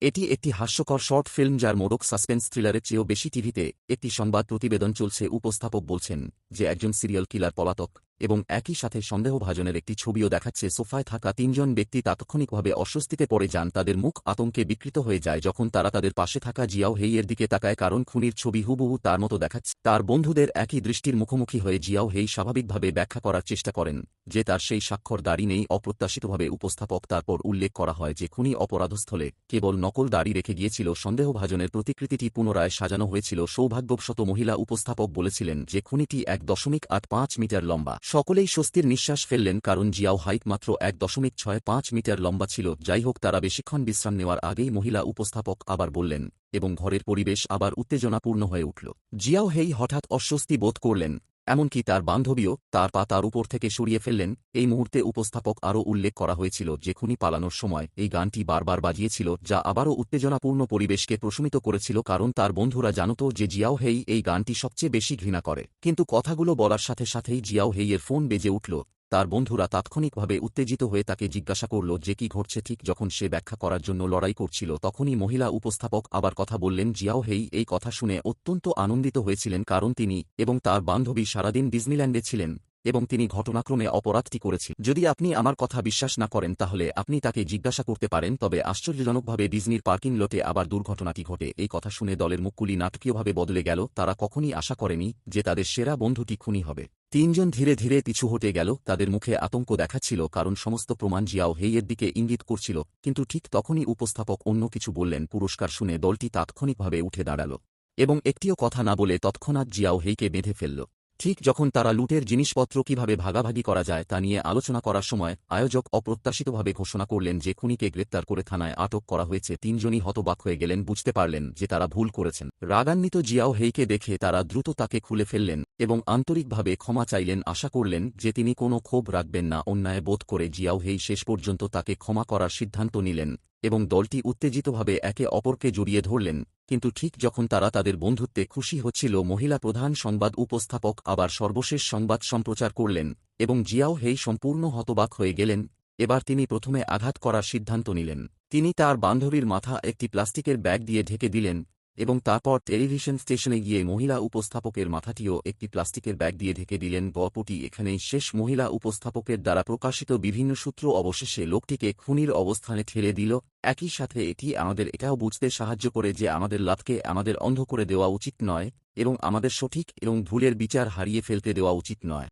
এটি একটি হাস্যকর শর্ট ফিল্ম যার মোড়ক সাসপেন্স থ্রিলারের চেয়েও বেশি। টিভিতে একটি সংবাদ প্রতিবেদন চলছে। উপস্থাপক বলছেন যে একজন সিরিয়াল কিলার পলাতক, এবং একই সাথে সন্দেহভাজনের একটি ছবিও দেখাচ্ছে। সোফায় থাকা তিনজন ব্যক্তি তাৎক্ষণিকভাবে অস্বস্তিতে পড়ে যান। তাদের মুখ আতঙ্কে বিকৃত হয়ে যায় যখন তারা তাদের পাশে থাকা জিয়াও হেইয়ের দিকে তাকায়, কারণ খুনির ছবি হুবহু তার মতো দেখাচ্ছে। তার বন্ধুদের একই দৃষ্টির মুখোমুখি হয়ে জিয়াও হেই স্বাভাবিকভাবে ব্যাখ্যা করার চেষ্টা করেন যে তার সেই স্বাক্ষর দাড়ি নেই। অপ্রত্যাশিতভাবে উপস্থাপক তারপর উল্লেখ করা হয় যে খুনি অপরাধস্থলে কেবল নকল দাড়ি রেখে গিয়েছিল। সন্দেহভাজনের প্রতিকৃতিটি পুনরায় সাজানো হয়েছিল। সৌভাগ্যবশত মহিলা উপস্থাপক বলেছিলেন যে খুনিটি 1.85 মিটার লম্বা। সকলেই স্বস্তির নিঃশ্বাস ফেললেন কারণ জিয়াও হাইট মাত্র 1.65 মিটার লম্বা ছিল। যাই হোক, তারা বেশিক্ষণ বিশ্রাম নেওয়ার আগেই মহিলা উপস্থাপক আবার বললেন এবং ঘরের পরিবেশ আবার উত্তেজনাপূর্ণ হয়ে উঠল। জিয়াও হেই হঠাৎ অস্বস্তি বোধ করলেন, এমনকি তার বান্ধবীও তার পা তার উপর থেকে সরিয়ে ফেললেন। এই মুহূর্তে উপস্থাপক আরও উল্লেখ করা হয়েছিল যে খুনি পালানোর সময় এই গানটি বারবার বাজিয়েছিল, যা আবারও উত্তেজনাপূর্ণ পরিবেশকে প্রশমিত করেছিল কারণ তার বন্ধুরা জানত যে জিয়াও হেই এই গানটি সবচেয়ে বেশি ঘৃণা করে। কিন্তু কথাগুলো বলার সাথে সাথেই জিয়াও হেইয়ের ফোন বেজে উঠল। তার বন্ধুরা তাৎক্ষণিকভাবে উত্তেজিত হয়ে তাকে জিজ্ঞাসা করল যে কি ঘটছে। ঠিক যখন সে ব্যাখ্যা করার জন্য লড়াই করছিল তখনই মহিলা উপস্থাপক আবার কথা বললেন। জিয়াও হেই এই কথা শুনে অত্যন্ত আনন্দিত হয়েছিলেন কারণ তিনি এবং তার বান্ধবী সারাদিন ডিজনিল্যান্ডে ছিলেন এবং তিনি ঘটনাক্রমে অপরাধটি করেছিলেন। যদি আপনি আমার কথা বিশ্বাস না করেন তাহলে আপনি তাকে জিজ্ঞাসা করতে পারেন। তবে আশ্চর্যজনকভাবে ডিজনির পার্কিং লটে আবার দুর্ঘটনাটি ঘটে। এই কথা শুনে দলের মুখগুলি নাটকীয়ভাবে বদলে গেল। তারা কখনই আশা করেনি যে তাদের সেরা বন্ধুটি খুনি হবে। তিনজন ধীরে ধীরে পিছু হটে গেল। তাদের মুখে আতঙ্ক দেখাচ্ছিল কারণ সমস্ত প্রমাণ জিয়াও হেইয়ের দিকে ইঙ্গিত করছিল। কিন্তু ঠিক তখনই উপস্থাপক অন্য কিছু বললেন। পুরস্কার শুনে দলটি তাৎক্ষণিকভাবে উঠে দাঁড়াল এবং একটিও কথা না বলে তৎক্ষণাৎ জিয়াও হেইকে বেঁধে ফেলল। ঠিক যখন তারা লুটের জিনিসপত্র কিভাবে ভাগাভাগি করা যায় তা নিয়ে আলোচনা করার সময় আয়োজক অপ্রত্যাশিতভাবে ঘোষণা করলেন যে খুনিকে গ্রেপ্তার করে থানায় আটক করা হয়েছে। তিনজনই হতবাক হয়ে গেলেন, বুঝতে পারলেন যে তারা ভুল করেছেন। রাগান্বিত জিয়াও হেইকে দেখে তারা দ্রুত তাকে খুলে ফেললেন এবং আন্তরিকভাবে ক্ষমা চাইলেন। আশা করলেন যে তিনি কোনো ক্ষোভ রাখবেন না। অন্যায় বোধ করে জিয়াও হেই শেষ পর্যন্ত তাকে ক্ষমা করার সিদ্ধান্ত নিলেন এবং দলটি উত্তেজিতভাবে একে অপরকে জড়িয়ে ধরলেন। কিন্তু ঠিক যখন তারা তাদের বন্ধুত্বে খুশি হচ্ছিল, মহিলা প্রধান সংবাদ উপস্থাপক আবার সর্বশেষ সংবাদ সম্প্রচার করলেন এবং জিয়াও হেই সম্পূর্ণ হতবাক হয়ে গেলেন। এবার তিনি প্রথমে আঘাত করার সিদ্ধান্ত নিলেন। তিনি তার বান্ধবীর মাথা একটি প্লাস্টিকের ব্যাগ দিয়ে ঢেকে দিলেন এবং তারপর টেলিভিশন স্টেশনে গিয়ে মহিলা উপস্থাপকের মাথাটিও একটি প্লাস্টিকের ব্যাগ দিয়ে ঢেকে দিলেন। গল্পটি এখানেই শেষ। মহিলা উপস্থাপকের দ্বারা প্রকাশিত বিভিন্ন সূত্র অবশেষে লোকটিকে খুনির অবস্থানে ঠেলে দিল। একই সাথে এটি আমাদের এটাও বুঝতে সাহায্য করে যে আমাদের লাভকে আমাদের অন্ধ করে দেওয়া উচিত নয় এবং আমাদের সঠিক এবং ভুলের বিচার হারিয়ে ফেলতে দেওয়া উচিত নয়।